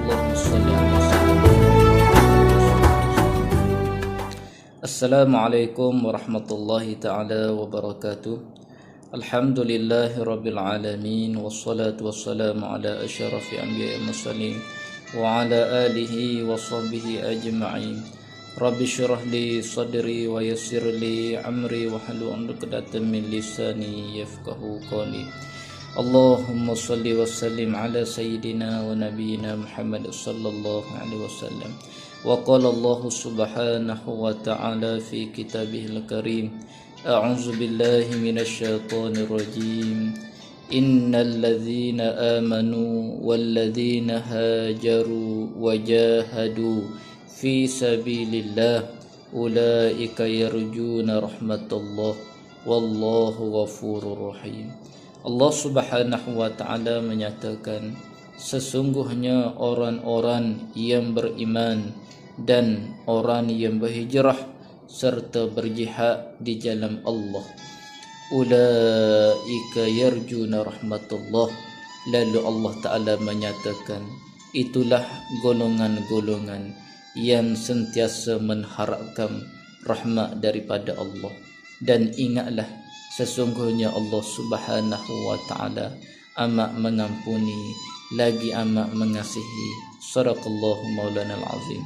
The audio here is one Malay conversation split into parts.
Allahumma salli ala sayyidina. Assalamualaikum warahmatullahi ta'ala wabarakatuh. Alhamdulillahi rabbil alamin, wassalatu wassalamu ala asyrafi anbiya'i mursalin wa ala alihi wa sahbihi ajma'in. Rabbi syrah li sadri wa yassir li amri wa hlul 'uqdatam min lisani yafqahu qawli. Allahumma salli wa sallim ala sayyidina wa nabiyyina Muhammad sallallahu alaihi wasallam. Wa qala Allah subhanahu wa ta'ala fi kitabihil karim, a'udzu billahi minasy syaithanir rajim. Innal ladzina amanu wal ladzina hajaru wa jahadu fi sabilillah ulaika yarjuna rahmatullah wallahu ghafurur rahim. Allah Subhanahu wa ta'ala menyatakan, sesungguhnya orang-orang yang beriman dan orang yang berhijrah serta berjihad di jalan Allah, ulaika yarjuna rahmatullah, lalu Allah Ta'ala menyatakan, itulah golongan-golongan yang sentiasa mengharapkan rahmat daripada Allah. Dan ingatlah, sesungguhnya Allah Subhanahu wa ta'ala amat mengampuni lagi amat mengasihi. Sadaqallahu maulana al-azim.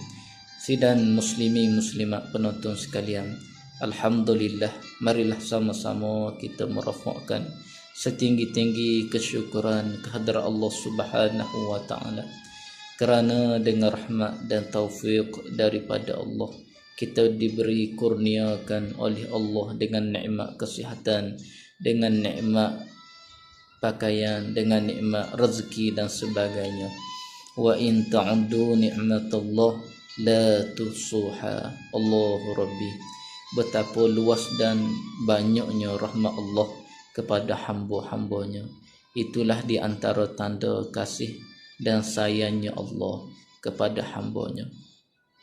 Sidang muslimin muslimat penonton sekalian, alhamdulillah, marilah sama-sama kita merafakkan setinggi-tinggi kesyukuran kehadrat Allah Subhanahu wa ta'ala, kerana dengan rahmat dan taufik daripada Allah kita diberi kurniakan oleh Allah dengan nikmat kesihatan, dengan nikmat pakaian, dengan nikmat rezeki dan sebagainya. Wa in ta'uddu ni'matallah la tuhsuha. Allahu Rabbi, betapa luas dan banyaknya rahmat Allah kepada hamba-hambanya. Itulah di antara tanda kasih dan sayangnya Allah kepada hambanya.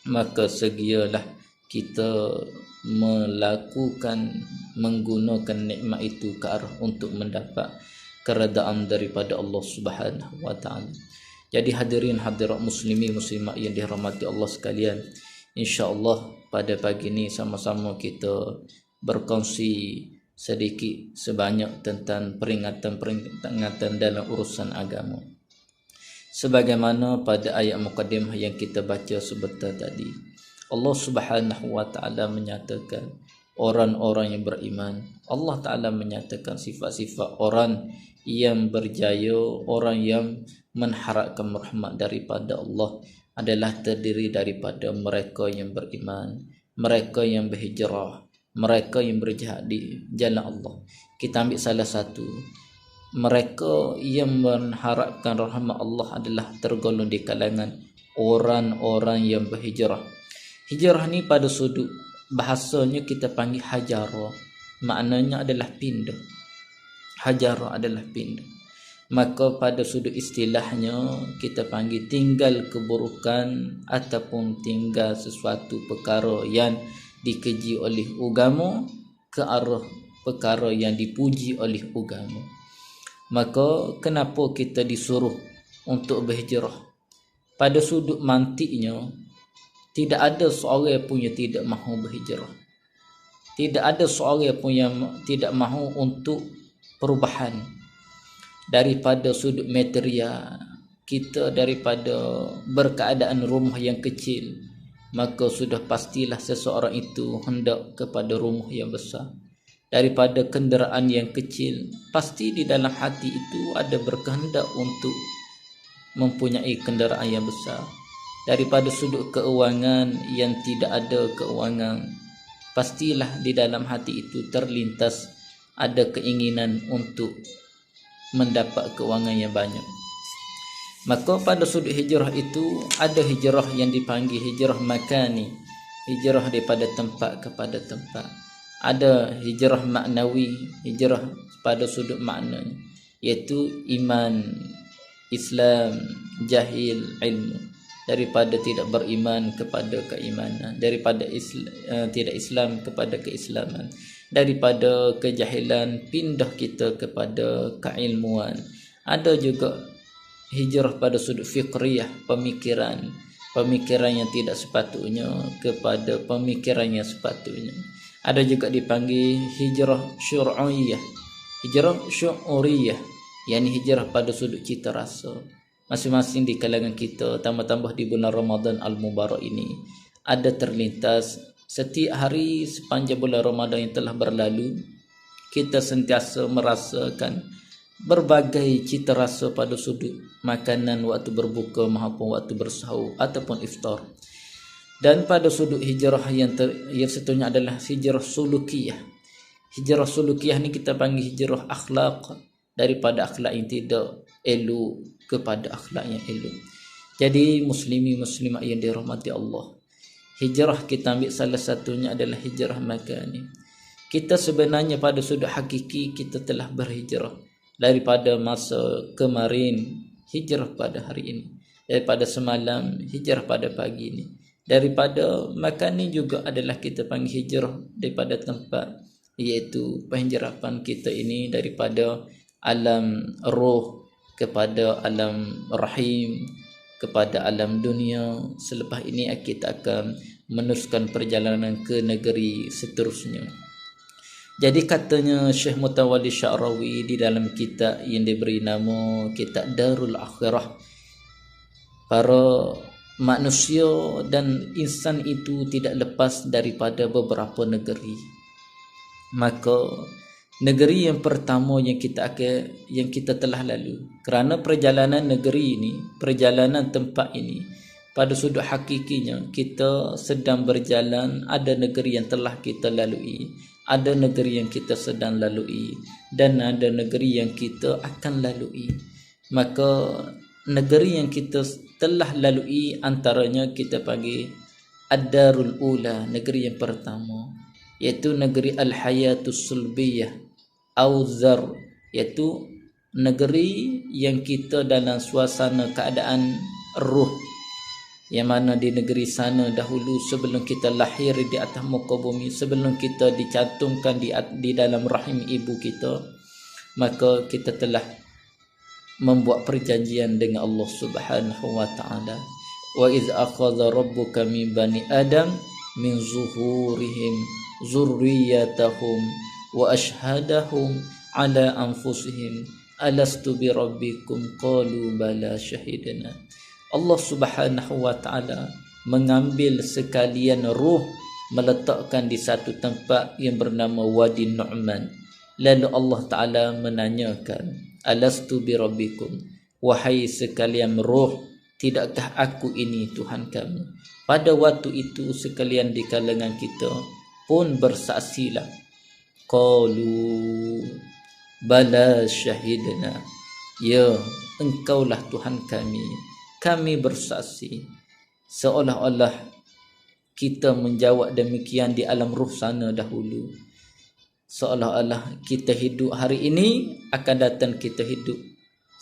Maka segialah kita menggunakan nikmat itu ke arah untuk mendapat keredaan daripada Allah Subhanahu wa ta'ala. Jadi hadirin hadirat muslimin muslimat yang dirahmati Allah sekalian, insya-Allah pada pagi ini sama-sama kita berkongsi sedikit sebanyak tentang peringatan dalam urusan agama. Sebagaimana pada ayat muqaddimah yang kita baca sebentar tadi, Allah Subhanahu wa ta'ala menyatakan orang-orang yang beriman. Allah Ta'ala menyatakan sifat-sifat orang yang berjaya, orang yang mengharapkan rahmat daripada Allah adalah terdiri daripada mereka yang beriman, mereka yang berhijrah, mereka yang berjihad di jalan Allah. Kita ambil salah satu. Mereka yang mengharapkan rahmat Allah adalah tergolong di kalangan orang-orang yang berhijrah. Hijrah ni pada sudut bahasanya kita panggil hajara, maknanya adalah pindah. Hajara adalah pindah. Maka pada sudut istilahnya kita panggil tinggal keburukan ataupun tinggal sesuatu perkara yang dikeji oleh agama ke arah perkara yang dipuji oleh agama. Maka kenapa kita disuruh untuk berhijrah? Pada sudut mantiknya, tidak ada seorang pun yang tidak mahu berhijrah. Tidak ada seorang pun yang tidak mahu untuk perubahan. Daripada sudut material kita, daripada berkeadaan rumah yang kecil, maka sudah pastilah seseorang itu hendak kepada rumah yang besar. Daripada kenderaan yang kecil, pasti di dalam hati itu ada berkehendak untuk mempunyai kenderaan yang besar. Daripada sudut keuangan yang tidak ada keuangan, pastilah di dalam hati itu terlintas ada keinginan untuk mendapat keuangan yang banyak. Maka pada sudut hijrah itu ada hijrah yang dipanggil hijrah makani, hijrah daripada tempat kepada tempat. Ada hijrah maknawi, hijrah pada sudut maknanya, iaitu iman, Islam, jahil, ilmu. Daripada tidak beriman kepada keimanan, daripada tidak Islam kepada keislaman, daripada kejahilan pindah kita kepada keilmuan. Ada juga hijrah pada sudut fikriyah, pemikiran yang tidak sepatutnya kepada pemikiran yang sepatutnya. Ada juga dipanggil hijrah syur'iyah, hijrah syu'uriyah, yakni hijrah pada sudut cita rasa. Masing-masing di kalangan kita, tambah-tambah di bulan Ramadan Al-Mubarak ini, ada terlintas setiap hari sepanjang bulan Ramadan yang telah berlalu, kita sentiasa merasakan berbagai cita rasa pada sudut makanan waktu berbuka maupun waktu bersahur ataupun iftar. Dan pada sudut hijrah yang seterusnya adalah hijrah sulukiyah. Hijrah sulukiyah ni kita panggil hijrah akhlak, daripada akhlak yang tidak elok kepada akhlak yang elok. Jadi muslimat yang dirahmati Allah, hijrah kita ambil salah satunya adalah hijrah makani. Kita sebenarnya pada sudut hakiki kita telah berhijrah daripada masa kemarin, hijrah pada hari ini, daripada semalam, hijrah pada pagi ini, daripada makan ni juga adalah kita panggil hijrah daripada tempat, iaitu penghijrahan kita ini daripada alam roh kepada alam rahim, kepada alam dunia. Selepas ini kita akan meneruskan perjalanan ke negeri seterusnya. Jadi katanya Syekh Mutawalli Sya'rawi di dalam kitab yang diberi nama kitab Darul Akhirah, para manusia dan insan itu tidak lepas daripada beberapa negeri. Maka negeri yang pertama yang kita telah lalu, kerana perjalanan negeri ini, perjalanan tempat ini, pada sudut hakikinya kita sedang berjalan. Ada negeri yang telah kita lalui, ada negeri yang kita sedang lalui, dan ada negeri yang kita akan lalui. Maka negeri yang kita telah lalui antaranya kita panggil Ad-Darul Ula, negeri yang pertama, iaitu negeri Al-Hayatus Sulbiyah Auzar, iaitu negeri yang kita dalam suasana keadaan ruh, yang mana di negeri sana dahulu sebelum kita lahir di atas muka bumi, sebelum kita dicantumkan di dalam rahim ibu kita, maka kita telah membuat perjanjian dengan Allah Subhanahu wa taala. Wa iz akhadha rabbuka min bani adam min zuhurihim zurriyatahum wa ashhadahum ala anfusihim alastu bi rabbikum qalu bala syahidna. Allah Subhanahu wa taala mengambil sekalian ruh, meletakkan di satu tempat yang bernama Wadi Nu'man. Lalu Allah taala menanyakan, alastu bi rabbikum, wahai sekalian ruh, tidakkah aku ini Tuhan kamu? Pada waktu itu sekalian di kalangan kita pun bersaksilah. Qalu bala syahidna, ya engkaulah Tuhan kami, kami bersaksi. Seolah-olah kita menjawab demikian di alam ruh sana dahulu. Seolah-olah kita hidup hari ini, akan datang kita hidup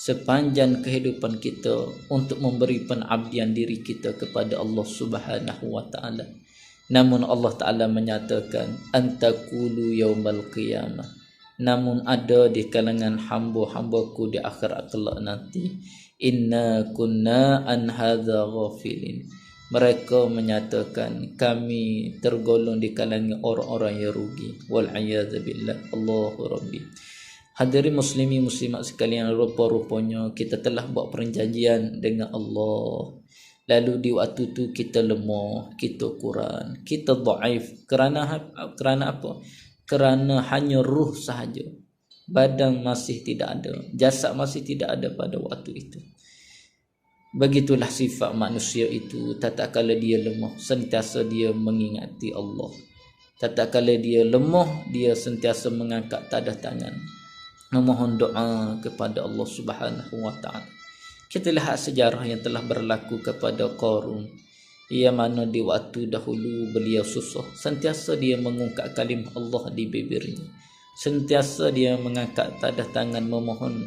sepanjang kehidupan kita untuk memberi pengabdian diri kita kepada Allah Subhanahu wa taala. Namun Allah taala menyatakan antaqulu yaumal qiyamah, namun ada di kalangan hamba-hambaku di akhirat kelak nanti, inna kunna an hadza ghafilin. Mereka menyatakan kami tergolong di kalangan orang-orang yang rugi. Wal a'yadzu billah. Allahu rabbi. Hadirin muslimin muslimat sekalian, rupa-rupanya kita telah buat perjanjian dengan Allah. Lalu di waktu itu kita lemah, kita kurang, kita dhaif. Kerana apa? Kerana hanya ruh sahaja. Badan masih tidak ada, jasad masih tidak ada pada waktu itu. Begitulah sifat manusia itu. Tatkala dia lemah, sentiasa dia mengingati Allah. Tatkala dia lemah, dia sentiasa mengangkat tadah tangan, memohon doa kepada Allah Subhanahu wa taala. Kita lihat sejarah yang telah berlaku kepada Qarun, yang mana di waktu dahulu beliau susah, sentiasa dia mengungkap kalimah Allah di bibirnya, sentiasa dia mengangkat tadah tangan memohon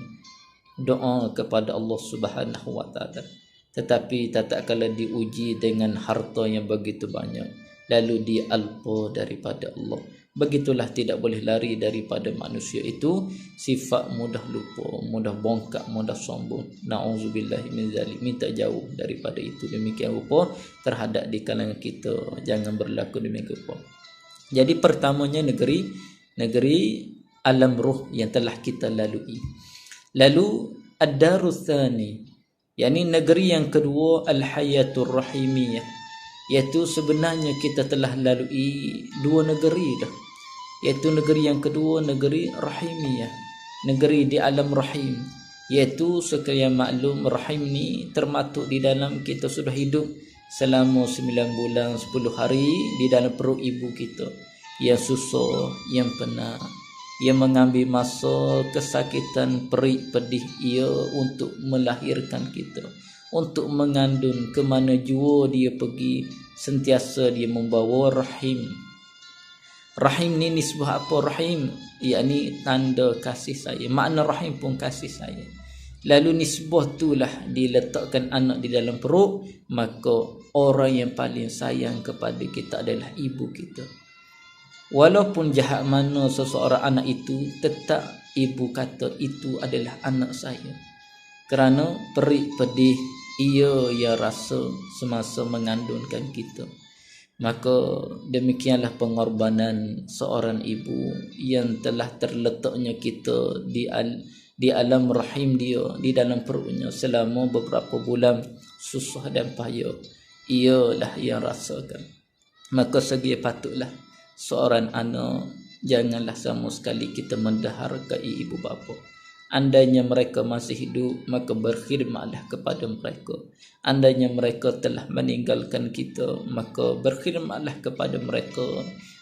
doa kepada Allah Subhanahu wa taala. Tetapi tatkala diuji dengan harta yang begitu banyak, lalu dia alpa daripada Allah. Begitulah tidak boleh lari daripada manusia itu sifat mudah lupa, mudah bongkak, mudah sombong. Nauzubillahi min zalik. Minta jauh daripada itu. Demikian rupa terhadap di kalangan kita, jangan berlaku demikian rupa. Jadi pertamanya negeri alam ruh yang telah kita lalui. Lalu ad-darus tsani, yakni negeri yang kedua al-hayatur rahimiyah, iaitu sebenarnya kita telah lalui dua negeri dah. Iaitu negeri yang kedua, negeri rahimiyah, negeri di alam rahim, iaitu sekalian maklum rahim ni termaktub di dalam kita sudah hidup selama 9 bulan 10 hari di dalam perut ibu kita, yang susah, yang penat, yang mengambil masa, kesakitan, perih, pedih ia untuk melahirkan kita, untuk mengandung, ke mana jua dia pergi sentiasa dia membawa rahim. Rahim ni nisbah apa rahim? Yakni tanda kasih sayang. Makna rahim pun kasih sayang. Lalu nisbah itulah diletakkan anak di dalam perut, maka orang yang paling sayang kepada kita adalah ibu kita. Walaupun jahat mana seseorang anak itu, tetap ibu kata itu adalah anak saya. Kerana perih pedih ia yang rasa semasa mengandungkan kita. Maka demikianlah pengorbanan seorang ibu yang telah terletaknya kita di alam rahim dia, di dalam perutnya selama beberapa bulan susah dan payah. Ialah yang rasakan. Maka segi patutlah seorang anak janganlah sama sekali kita mendahargai ibu bapa. Andainya mereka masih hidup, maka berkhidmatlah kepada mereka. Andainya mereka telah meninggalkan kita, maka berkhidmatlah kepada mereka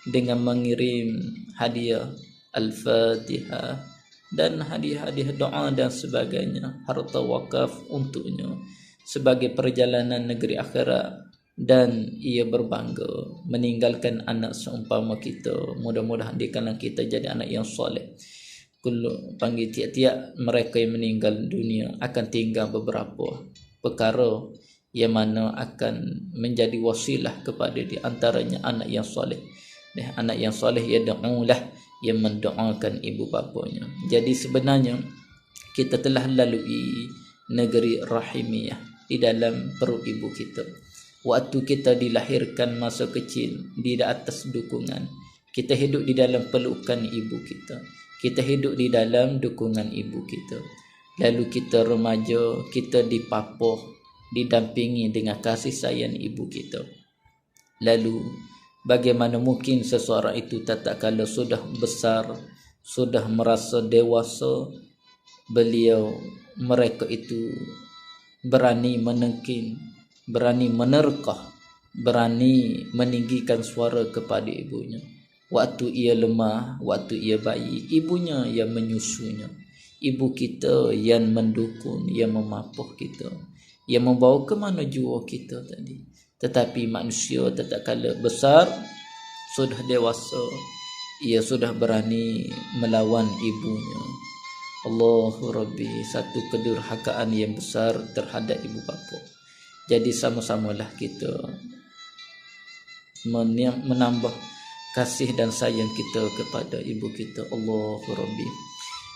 dengan mengirim hadiah Al-Fatihah dan hadiah-hadiah doa dan sebagainya, harta wakaf untuknya sebagai perjalanan negeri akhirat. Dan ia berbangga meninggalkan anak seumpama kita. Mudah-mudahan di kalangan kita jadi anak yang soleh. Panggil tiap-tiap mereka yang meninggal dunia akan tinggal beberapa perkara yang mana akan menjadi wasilah kepada di antaranya anak yang soleh. Anak yang soleh ia doalah yang mendoakan ibu bapanya. Jadi sebenarnya kita telah lalui negeri rahimiyah di dalam perut ibu kita. Waktu kita dilahirkan masa kecil di atas dukungan, kita hidup di dalam pelukan ibu kita. Kita hidup di dalam dukungan ibu kita. Lalu kita remaja, kita dipapuh, didampingi dengan kasih sayang ibu kita. Lalu bagaimana mungkin seseorang itu tatkala sudah besar, sudah merasa dewasa, mereka itu berani menengking, berani menerkah, berani meninggikan suara kepada ibunya. Waktu ia lemah, waktu ia bayi, ibunya yang menyusunya. Ibu kita yang mendukung, yang memapuh kita, yang membawa ke mana jua kita tadi. Tetapi manusia tatkala besar, sudah dewasa, ia sudah berani melawan ibunya. Allahu Rabbi, satu kedurhakaan yang besar terhadap ibu bapa. Jadi sama-samalah kita menambah kasih dan sayang kita kepada ibu kita. Allahu Rabbi.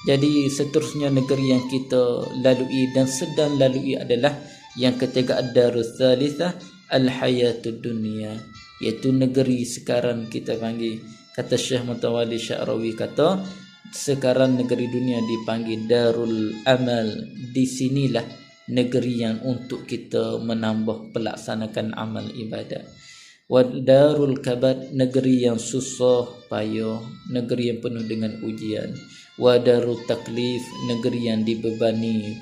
Jadi seterusnya negeri yang kita lalui dan sedang lalui adalah yang ketiga, ad-darus tsalitsah al-hayatud dunya, iaitu negeri sekarang kita panggil, kata Syekh Mutawalli Sya'rawi kata, sekarang negeri dunia dipanggil darul amal. Di sinilah negeri yang untuk kita menambah pelaksanakan amal ibadat. Darul kabad, negeri yang susah payah, negeri yang penuh dengan ujian. Darul taklif, negeri yang dibebani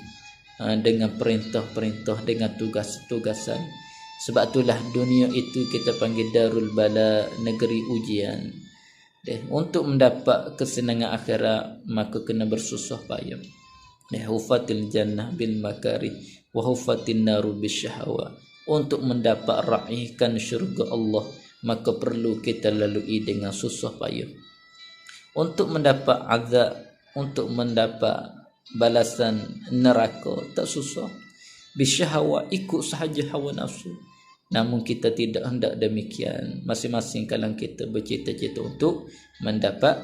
dengan perintah-perintah, dengan tugas-tugasan. Sebab itulah dunia itu kita panggil darul bala, negeri ujian. Untuk mendapat kesenangan akhirat maka kena bersusah payah. Hufatil jannah bil makari wa hufatin naru bisyahwa. Untuk mendapat raihkan syurga Allah maka perlu kita lalui dengan susah payah. Untuk mendapat azab, untuk mendapat balasan neraka tak susah. Bisyahwa, ikut sahaja hawa nafsu. Namun kita tidak hendak demikian. Masing-masing kalangan kita bercita-cita untuk mendapat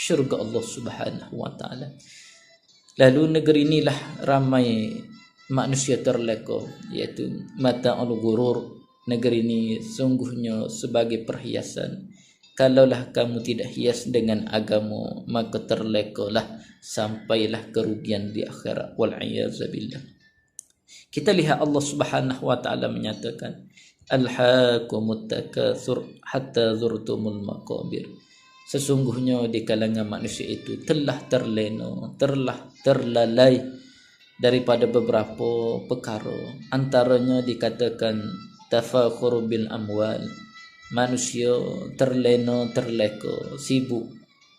syurga Allah Subhanahu wa taala. Lalu negeri inilah ramai manusia terleka, iaitu mata'ul ghurur. Negeri ini sungguhnya sebagai perhiasan. Kalaulah kamu tidak hias dengan agama, maka terlekalah sampailah kerugian di akhirat. Wal'iyazabillah. Kita lihat Allah Subhanahu wa taala menyatakan, alhaakumut takatsur hatta zurtumul maqabir. Sesungguhnya di kalangan manusia itu telah terlena, telah terlalai daripada beberapa perkara. Antaranya dikatakan tafakhur bil amwal. Manusia terlena, terleka, sibuk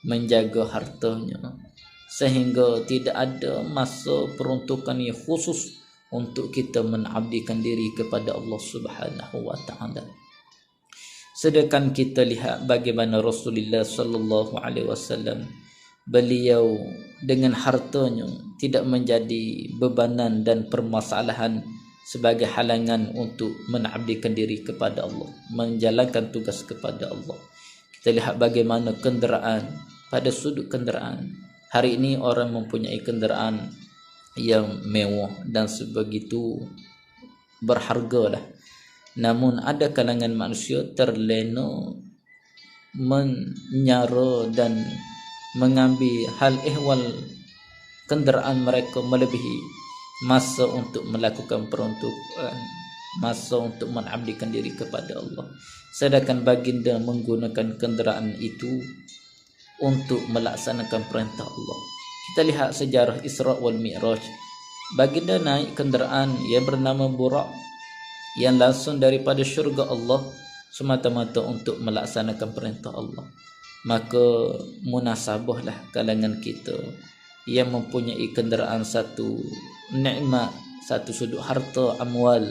menjaga hartanya, sehingga tidak ada masa peruntukan yang khusus untuk kita mengabdikan diri kepada Allah Subhanahu wa taala. Sedangkan kita lihat bagaimana Rasulullah sallallahu alaihi wasallam, beliau dengan hartanya tidak menjadi bebanan dan permasalahan sebagai halangan untuk mengabdikan diri kepada Allah, menjalankan tugas kepada Allah. Kita lihat bagaimana kenderaan, pada sudut kenderaan. Hari ini orang mempunyai kenderaan yang mewah dan sebegitu berharga lah. Namun ada kalangan manusia terlena menyara dan mengambil hal ehwal kenderaan mereka melebihi masa untuk melakukan peruntukan, masa untuk mengabdikan diri kepada Allah. Sedangkan baginda menggunakan kenderaan itu untuk melaksanakan perintah Allah. Kita lihat sejarah Isra wal Mi'raj. Baginda naik kenderaan yang bernama Buraq, yang langsung daripada syurga Allah semata-mata untuk melaksanakan perintah Allah. Maka munasabahlah kalangan kita yang mempunyai kenderaan satu nikmat, satu sudut harta amwal,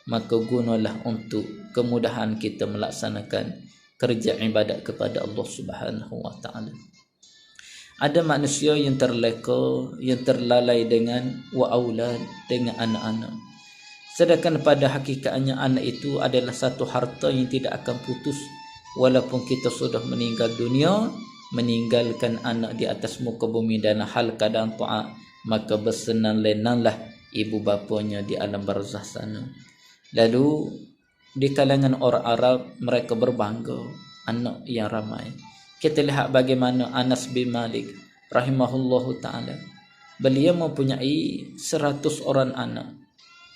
maka gunalah untuk kemudahan kita melaksanakan kerja ibadat kepada Allah Subhanahu wa taala. Ada manusia yang terleka, yang terlalai dengan wa'aulad, dengan anak-anak. Sedangkan pada hakikatnya anak itu adalah satu harta yang tidak akan putus. Walaupun kita sudah meninggal dunia, meninggalkan anak di atas muka bumi dan hal keadaan taat, maka bersenang-lenanglah ibu bapanya di alam barzah sana. Lalu di kalangan orang Arab, mereka berbangga anak yang ramai. Kita lihat bagaimana Anas bin Malik rahimahullahu ta'ala, beliau mempunyai 100 orang anak,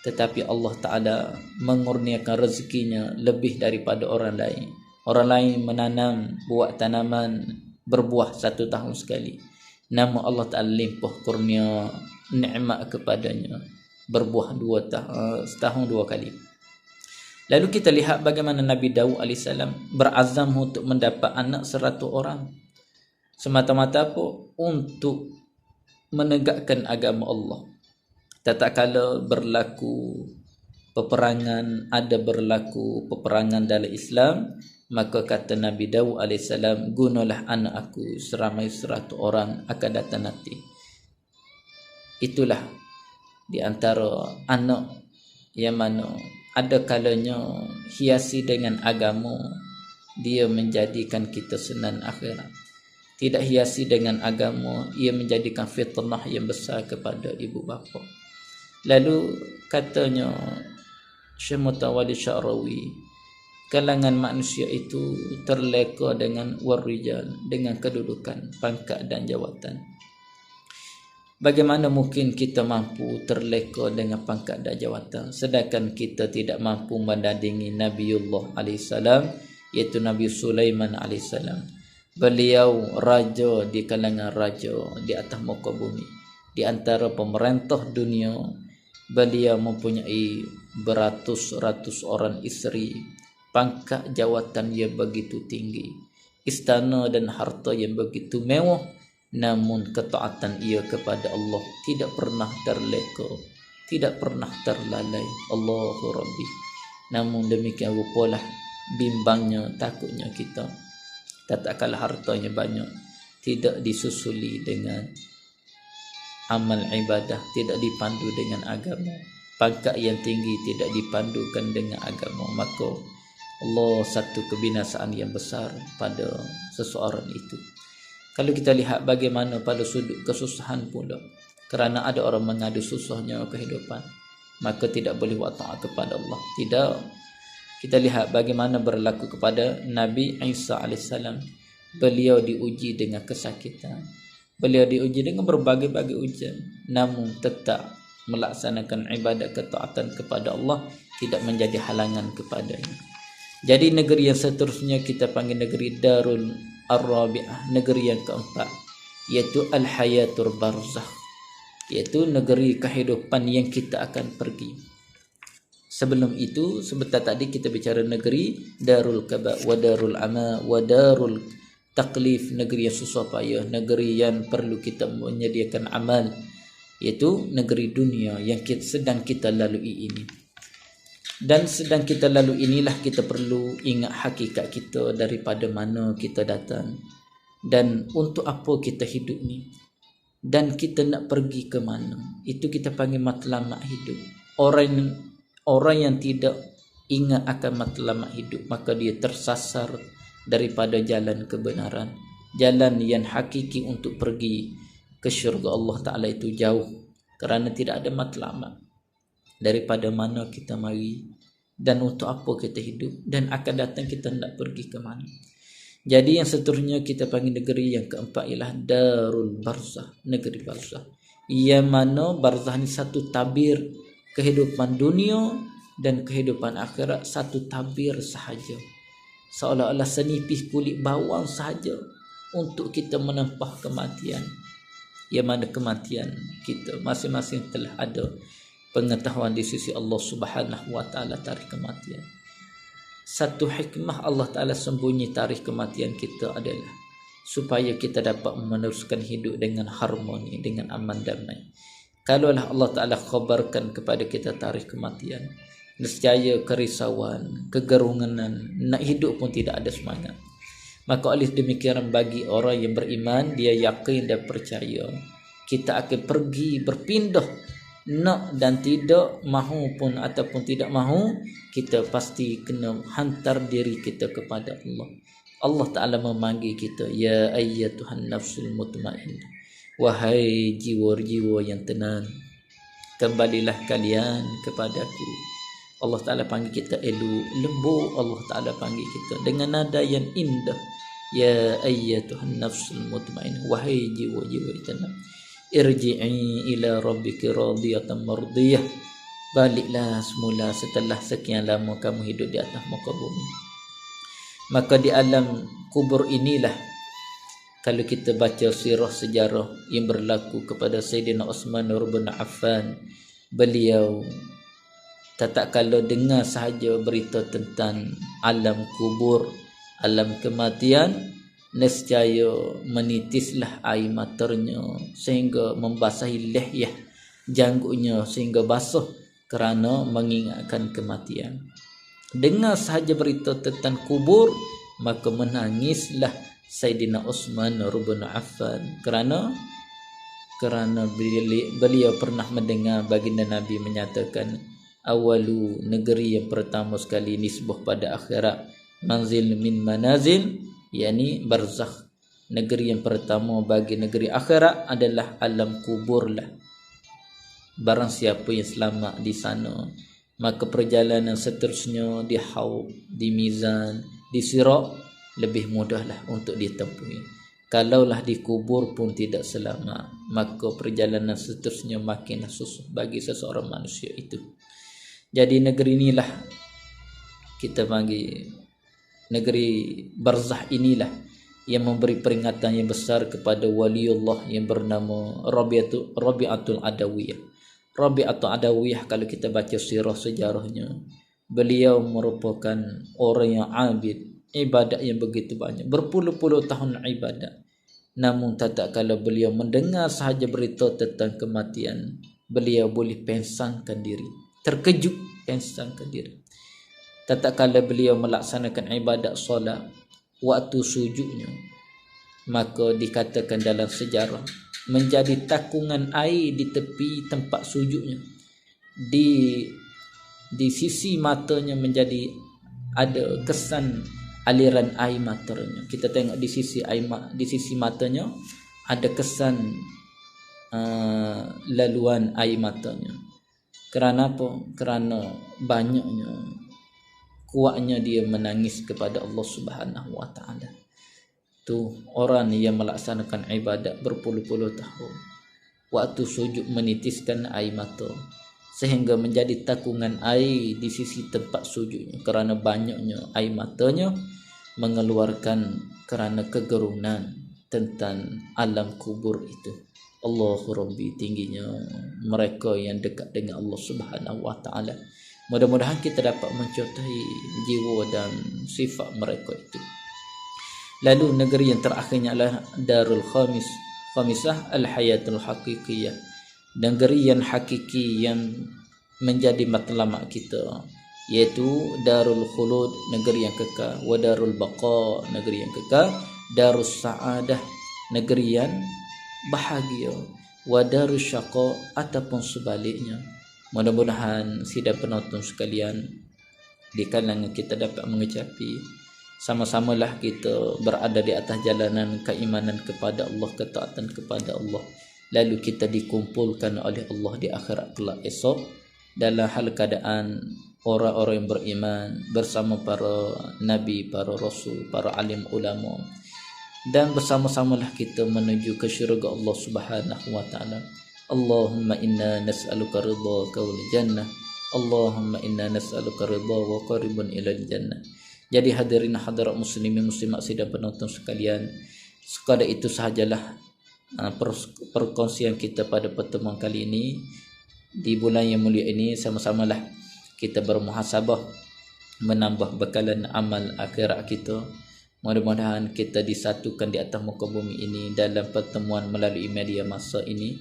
tetapi Allah Ta'ala mengurniakan rezekinya lebih daripada orang lain. Orang lain menanam, buat tanaman, berbuah 1 tahun sekali. Namun Allah Ta'ala limpah kurnia nikmat kepadanya, berbuah setahun 2 kali. Lalu kita lihat bagaimana Nabi Daud AS berazam untuk mendapat anak 100 orang. Semata-mata apa? Untuk menegakkan agama Allah. Tatkala berlaku peperangan, ada berlaku peperangan dalam Islam, maka kata Nabi Daud AS, gunalah anak aku seramai 100 orang akan datang nanti. Itulah di antara anak yang mana ada kalanya hiasi dengan agama, dia menjadikan kita senang akhirat. Tidak hiasi dengan agama, ia menjadikan fitnah yang besar kepada ibu bapa. Lalu katanya Syekh Mutawalli Sya'rawi, kalangan manusia itu terleka dengan warijal, dengan kedudukan, pangkat dan jawatan. Bagaimana mungkin kita mampu terleka dengan pangkat dan jawatan, sedangkan kita tidak mampu mendandingi Nabiullah AS, iaitu Nabi Sulaiman AS. Beliau raja di kalangan raja di atas muka bumi. Di antara pemerintah dunia, beliau mempunyai beratus-ratus orang isteri, pangkat jawatan yang begitu tinggi, istana dan harta yang begitu mewah. Namun ketaatan ia kepada Allah tidak pernah terleka, tidak pernah terlalai. Allahu Rabbi. Namun demikian rupalah bimbangnya, takutnya kita tatkala hartanya banyak, tidak disusuli dengan amal ibadah, tidak dipandu dengan agama, pangkat yang tinggi tidak dipandukan dengan agama, maka Allah satu kebinasaan yang besar pada seseorang itu. Kalau kita lihat bagaimana pada sudut kesusahan pula, kerana ada orang mengadu susahnya kehidupan, maka tidak boleh buat taat kepada Allah. Tidak. Kita lihat bagaimana berlaku kepada Nabi Isa AS. Beliau diuji dengan kesakitan, beliau diuji dengan berbagai-bagai ujian, namun tetap melaksanakan ibadat ketaatan kepada Allah, tidak menjadi halangan kepadanya. Jadi negeri yang seterusnya kita panggil negeri Darul Ar-Rabi'ah, negeri yang keempat, yaitu Al-Hayatul Barzakh, yaitu negeri kehidupan yang kita akan pergi. Sebelum itu, sebentar tadi kita bicara negeri Darul Kaba wa Darul Ama wa Darul Taklif, negeri yang susah payah, negeri yang perlu kita menyediakan amal, yaitu negeri dunia yang sedang kita lalui ini. Dan sedang kita lalu inilah kita perlu ingat hakikat kita, daripada mana kita datang dan untuk apa kita hidup ni, dan kita nak pergi ke mana. Itu kita panggil matlamat hidup. Orang yang tidak ingat akan matlamat hidup, maka dia tersasar daripada jalan kebenaran. Jalan yang hakiki untuk pergi ke syurga Allah Ta'ala itu jauh, kerana tidak ada matlamat daripada mana kita mari dan untuk apa kita hidup, dan akan datang kita nak pergi ke mana. Jadi yang seterusnya kita panggil negeri yang keempat ialah Darul Barzakh, negeri Barzakh, yang mana barzakh ni satu tabir kehidupan dunia dan kehidupan akhirat, satu tabir sahaja, seolah-olah senipis kulit bawang sahaja untuk kita menempah kematian, yang mana kematian kita masing-masing telah ada pengetahuan di sisi Allah Subhanahu wa taala tarikh kematian. Satu hikmah Allah Taala sembunyi tarikh kematian kita adalah supaya kita dapat meneruskan hidup dengan harmoni, dengan aman damai. Kalaulah Allah Taala khabarkan kepada kita tarikh kematian, nescaya kerisauan, kegerungan, nak hidup pun tidak ada semangat. Maka oleh demikian, bagi orang yang beriman, dia yakin dan percaya kita akan pergi berpindah, nak dan tidak mahu pun ataupun tidak mahu, kita pasti kena hantar diri kita kepada Allah. Allah Ta'ala memanggil kita, ya ayyatuhan nafsul mutmainnah, wahai jiwa-jiwa yang tenang, kembalilah kalian kepadaku. Allah Ta'ala panggil kita lembut. Allah Ta'ala panggil kita dengan nada yang indah, ya ayyatuhan nafsul mutmainnah, wahai jiwa-jiwa yang tenang, irji'i ila rabbiki radiyatan mardiyah, baliklah semula setelah sekian lama kamu hidup di atas muka bumi. Maka di alam kubur inilah, kalau kita baca sirah sejarah yang berlaku kepada Sayyidina Uthman bin Affan, beliau tak kala dengar sahaja berita tentang alam kubur, alam kematian, nescaya menitislah air matanya sehingga membasahi lehyah janggutnya sehingga basah kerana mengingatkan kematian. Dengar sahaja berita tentang kubur, maka menangislah Sayyidina Uthman bin Affan kerana beliau pernah mendengar baginda Nabi menyatakan, awalu, negeri yang pertama sekali nisbah pada akhirat, manzil min manazil, yakni barzakh, negeri yang pertama bagi negeri akhirat adalah alam kubur lah. Barang siapa yang selamat di sana, maka perjalanan seterusnya di haud, di mizan, di sirat lebih mudahlah untuk ditempuhi. Kalaulah di kubur pun tidak selamat, maka perjalanan seterusnya makinlah susah bagi seseorang manusia itu. Jadi negeri inilah kita panggil negeri barzakh, inilah yang memberi peringatan yang besar kepada waliullah yang bernama Rabi'atul Adawiyah. Rabi'atul Adawiyah, kalau kita baca sirah sejarahnya, beliau merupakan orang yang abid, ibadat yang begitu banyak, berpuluh-puluh tahun ibadat. Namun tak kala beliau mendengar sahaja berita tentang kematian, beliau boleh pensangkan diri, terkejut pensangkan diri. Tak kala beliau melaksanakan ibadat solat, waktu sujudnya, maka dikatakan dalam sejarah menjadi takungan air di tepi tempat sujudnya. di sisi matanya menjadi ada kesan aliran air matanya. Kita tengok di sisi matanya ada kesan laluan air matanya. Kerana apa? Kerana banyaknya, kuatnya dia menangis kepada Allah Subhanahu wa taala. Tu orang yang melaksanakan ibadat berpuluh-puluh tahun, waktu sujud menitiskan air mata sehingga menjadi takungan air di sisi tempat sujudnya kerana banyaknya air matanya mengeluarkan kerana kegerunan tentang alam kubur itu. Allahu Rabbi, tingginya mereka yang dekat dengan Allah Subhanahu wa taala. Mudah-mudahan kita dapat mencontohi jiwa dan sifat mereka itu. Lalu negeri yang terakhirnya adalah Darul Khamisah Al-Hayatul Haqiqiyah, negeri yang hakiki yang menjadi matlamat kita, yaitu Darul Khulud, negeri yang kekal, wa Darul Baqa, negeri yang kekal, Darus Sa'adah, negeri yang bahagia, wa Darus Syaqa, ataupun sebaliknya. Mudah-mudahan sidang penonton sekalian di kalangan kita dapat mengecapi sama-samalah kita berada di atas jalanan keimanan kepada Allah, ketaatan kepada Allah, lalu kita dikumpulkan oleh Allah di akhirat kelak esok dalam hal keadaan orang-orang yang beriman bersama para nabi, para rasul, para alim ulama, dan bersama-samalah kita menuju ke syurga Allah Subhanahu wa taala. Allahumma inna nas'aluka ridhaka wal jannah, Allahumma inna nas'aluka ridha wa qaribun ilal jannah. Jadi hadirin hadirat muslimin muslimat sidang penonton sekalian, sekadar itu sahajalah perkongsian kita pada pertemuan kali ini. Di bulan yang mulia ini sama-samalah kita bermuhasabah, menambah bekalan amal akhirat kita. Mudah-mudahan kita disatukan di atas muka bumi ini dalam pertemuan melalui media masa ini.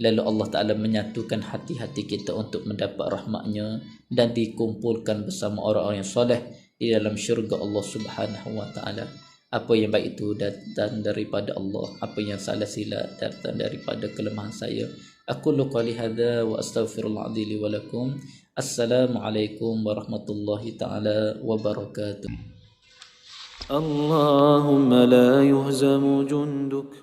Lalu Allah Ta'ala menyatukan hati-hati kita untuk mendapat rahmatnya dan dikumpulkan bersama orang-orang yang soleh di dalam syurga Allah Subhanahu wa taala. Apa yang baik itu datang daripada Allah, apa yang salah silap datang daripada kelemahan saya. Aku qali hadza wa astaghfirullahaladzim wa lakum. Assalamualaikum warahmatullahi taala wabarakatuh. Allahumma la yuhzamu junduk